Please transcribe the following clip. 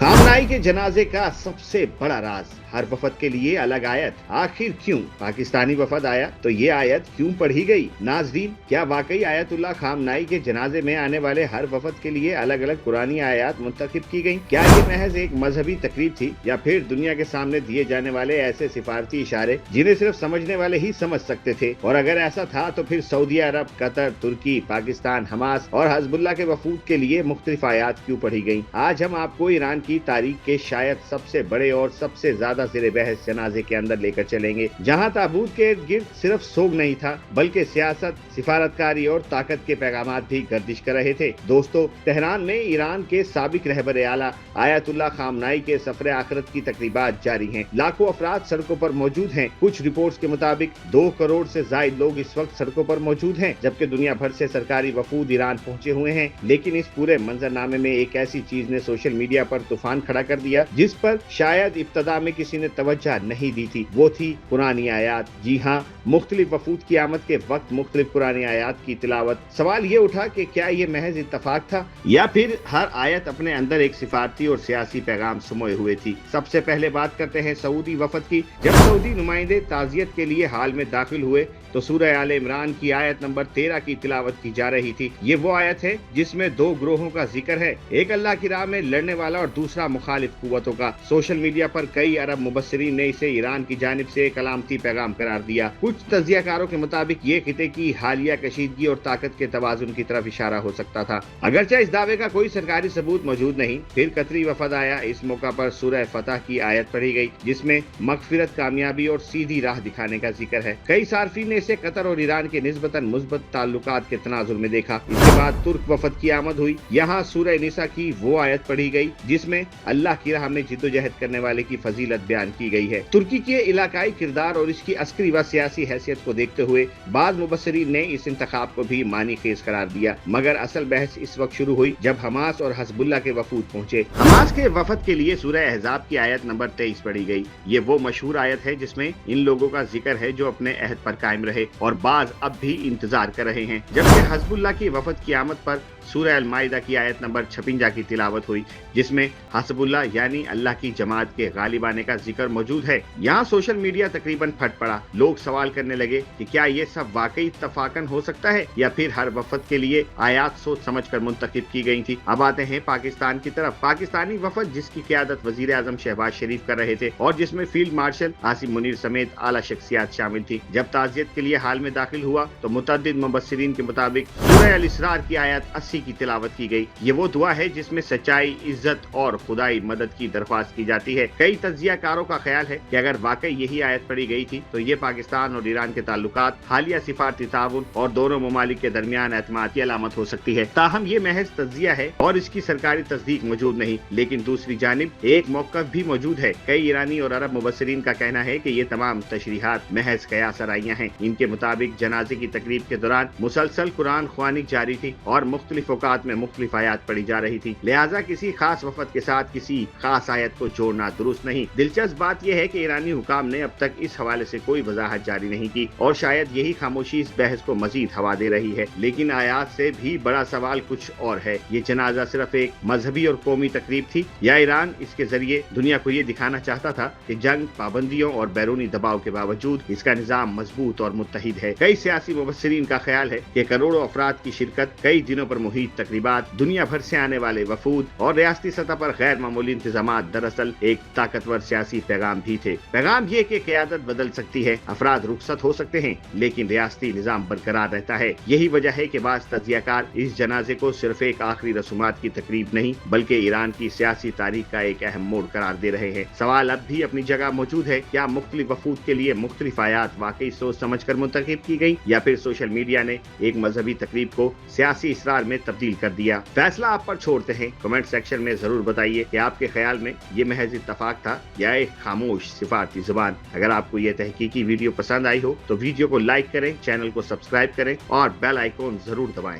खामनाई के जनाजे का सबसे बड़ा राज, हर वफद के लिए अलग आयत। आखिर क्यों पाकिस्तानी वफद आया तो ये आयत क्यों पढ़ी गई? नाज़रीन, क्या वाकई आयतुल्लाह खामनाई के जनाजे में आने वाले हर वफद के लिए अलग अलग कुरानी आयत मुंतखब की गयी? क्या ये महज एक मजहबी तकरीब थी या फिर दुनिया के सामने दिए जाने वाले ऐसे सिफारती इशारे जिन्हें सिर्फ समझने वाले ही समझ सकते थे? और अगर ऐसा था तो फिर सऊदी अरब, कतर, तुर्की, पाकिस्तान, हमास और हिजबुल्लाह के वफूद के लिए मुख्तलिफ आयत क्यों पढ़ी गयी? आज हम आपको ईरान की तारीख के शायद सबसे बड़े और सबसे ज्यादा ज़ेरे बहस जनाजे के अंदर लेकर चलेंगे, जहां ताबूत के इर्द गिर्द सिर्फ सोग नहीं था बल्कि सियासत, सिफारतकारी और ताकत के पैगामात भी गर्दिश कर रहे थे। दोस्तों, तेहरान में ईरान के साबिक रहबर आला आयतुल्लाह खामनाई के सफर आखिरत की तकरीबात जारी हैं। लाखों अफराद सड़कों पर मौजूद हैं। कुछ रिपोर्ट्स के मुताबिक 2 करोड़ से जायद लोग इस वक्त सड़कों पर मौजूद हैं, जबकि दुनिया भर से सरकारी वफूद ईरान पहुंचे हुए हैं। लेकिन इस पूरे मंजरनामे में एक ऐसी चीज ने सोशल मीडिया पर तूफान खड़ा कर दिया जिस पर शायद इब्तदा में किसी ने तवज्जो नहीं दी थी। वो थी कुरानी आयत। जी हाँ, मुख्तलिफ वफूद की आमद के वक्त मुख्तलिफ कुरानी आयत की तिलावत। सवाल ये उठा कि क्या ये महज इत्तफाक था या फिर हर आयत अपने अंदर एक सिफारती और सियासी पैगाम समोए हुए थी। सबसे पहले बात करते हैं सऊदी वफद की। जब सऊदी नुमाइंदे ताजियत के लिए हाल में दाखिल हुए तो सूरह आल इमरान की आयत नंबर 13 की तिलावत की जा रही थी। ये वो आयत है जिसमें 2 ग्रोहों का जिक्र है, एक अल्लाह की राह में लड़ने वाला और दूसरा मुखालिफ कुव्वतों का। सोशल मीडिया पर कई अरब मुबस्सिरीन ने इसे ईरान की जानिब से एक अलामती पैगाम करार दिया। कुछ तज्जियाकारों के मुताबिक ये खिते की हालिया कशीदगी और ताकत के तवाजुन की तरफ इशारा हो सकता था। अगरचे इस दावे का कोई सरकारी सबूत मौजूद नहीं। फिर कतरी वफद आया। इस मौका पर सूरह फतह की आयत पढ़ी गई जिसमें मगफिरत, कामयाबी और सीधी राह दिखाने का जिक्र है। कई सार्फिन ने इसे कतर और ईरान के निस्बतन मुस्बत ताल्लुकात के तनाजुर में देखा। इसके बाद तुर्क वफद की आमद हुई। यहाँ सूरह निसा की वो आयत पढ़ी गई जिसमें अल्लाह की राह में जिद्दोजहद करने वाले की फजीलत बयान की गई है। तुर्की के इलाकाई किरदार और इसकी अस्करी व सियासी हैसियत को देखते हुए बाद मुबस्सिरीन ने इस इंतखाब को भी मानी खेज करार दिया। मगर असल बहस इस वक्त शुरू हुई जब हमास और हिजबुल्लाह के वफूद पहुंचे। हमास के वफद के लिए सूरह अहज़ाब की आयत नंबर 23 पढ़ी गई। ये वो मशहूर आयत है जिसमें इन लोगों का जिक्र है जो अपने अहद पर कायम रहे और बाज अब भी इंतजार कर रहे हैं। जबकि हिजबुल्लाह की वफद की आमद पर सूरह अल माइदा की आयत नंबर 56 की तिलावत हुई जिसमें हिजबुल्लाह यानी अल्लाह की जमात के गालिब आने का जिक्र मौजूद है। यहाँ सोशल मीडिया तकरीबन फट पड़ा। लोग सवाल करने लगे कि क्या ये सब वाकई इत्तफाकन हो सकता है या फिर हर वफद के लिए आयत सोच समझ कर मुंतखब की गई थी। अब आते हैं पाकिस्तान की तरफ। पाकिस्तानी वफद जिसकी क़यादत वजीर आज़म शहबाज शरीफ कर रहे थे और जिसमें फील्ड मार्शल आसिम मुनीर समेत आला शख्सियात शामिल थी, जब ताज़ियत के लिए हाल में दाखिल हुआ तो मुतअद्दिद मुबस्सिरीन के मुताबिक सूरह अल इसरार की आयत 80 की तिलावत की गई। ये वो दुआ है जिसमें सच्चाई, इज्जत और खुदाई मदद की दरख्वास्त की जाती है। कई तज्जियाकारों का ख्याल है कि अगर वाकई यही आयत पढ़ी गई थी तो ये पाकिस्तान और ईरान के ताल्लुकात, हालिया सिफारती ताउन और दोनों ममालिक के दरमियान एतमाद की अलामत हो सकती है। ताहम ये महज तज्जिया है और इसकी सरकारी तस्दीक मौजूद नहीं। लेकिन दूसरी जानिब एक मौक़िफ़ भी मौजूद है। कई ईरानी और अरब मुबस्सिरीन का कहना है कि ये तमाम तशरीहात महज कयास आराइयां हैं। इनके मुताबिक जनाजे की तकरीब के दौरान मुसलसल कुरान ख्वानी जारी थी और मुख्तलिफ औकात में मुख्तलिफ आयत पढ़ी जा रही थी। लिहाजा किसी खास वफद के साथ किसी खास आयत को जोड़ना दुरुस्त नहीं। दिलचस्प बात यह है कि ईरानी हुकाम ने अब तक इस हवाले से कोई वजाहत जारी नहीं की और शायद यही खामोशी इस बहस को मजीद हवा दे रही है। लेकिन आयत से भी बड़ा सवाल कुछ और है। ये जनाजा सिर्फ एक मजहबी और कौमी तकरीब थी या ईरान इसके जरिए दुनिया को ये दिखाना चाहता था कि जंग, पाबंदियों और बैरूनी दबाव के बावजूद इसका निजाम मजबूत और मुत्तहिद है। कई सियासी मुबस्सिरीन का ख्याल है कि करोड़ों अफराद की शिरकत, कई दिनों पर मुहित तकरीबात, दुनिया भर से आने वाले वफूद और रियासती सतह पर गैर मामूली इंतजामात दरअसल एक ताकतवर सियासी पैगाम भी थे। पैगाम ये कि क़यादत बदल सकती है, अफराद रुखसत हो सकते हैं, लेकिन रियासती निजाम बरकरार रहता है। यही वजह है कि बाज़ तज्जियाकार इस जनाजे को सिर्फ एक आखिरी रसूमात की तकरीब नहीं बल्कि ईरान की सियासी तारीख का एक अहम मोड़ करार दे रहे हैं। सवाल अब भी अपनी जगह मौजूद है, क्या मुख्तलिफ वफूद के लिए मुख्तलिफ आयत वाकई सोच समझ कर मुंतखब की गई या फिर सोशल मीडिया ने एक मजहबी तकरीब को सियासी इसरार में तब्दील कर दिया? फैसला आप पर छोड़ते हैं। कमेंट सेक्शन में जरूर बताइए कि आपके ख्याल में ये महज इत्तफाक था या एक खामोश सिफारती जुबान। अगर आपको ये तहकीकी वीडियो पसंद आई हो तो वीडियो को लाइक करें, चैनल को सब्सक्राइब करें और बेल आइकॉन जरूर दबाएं।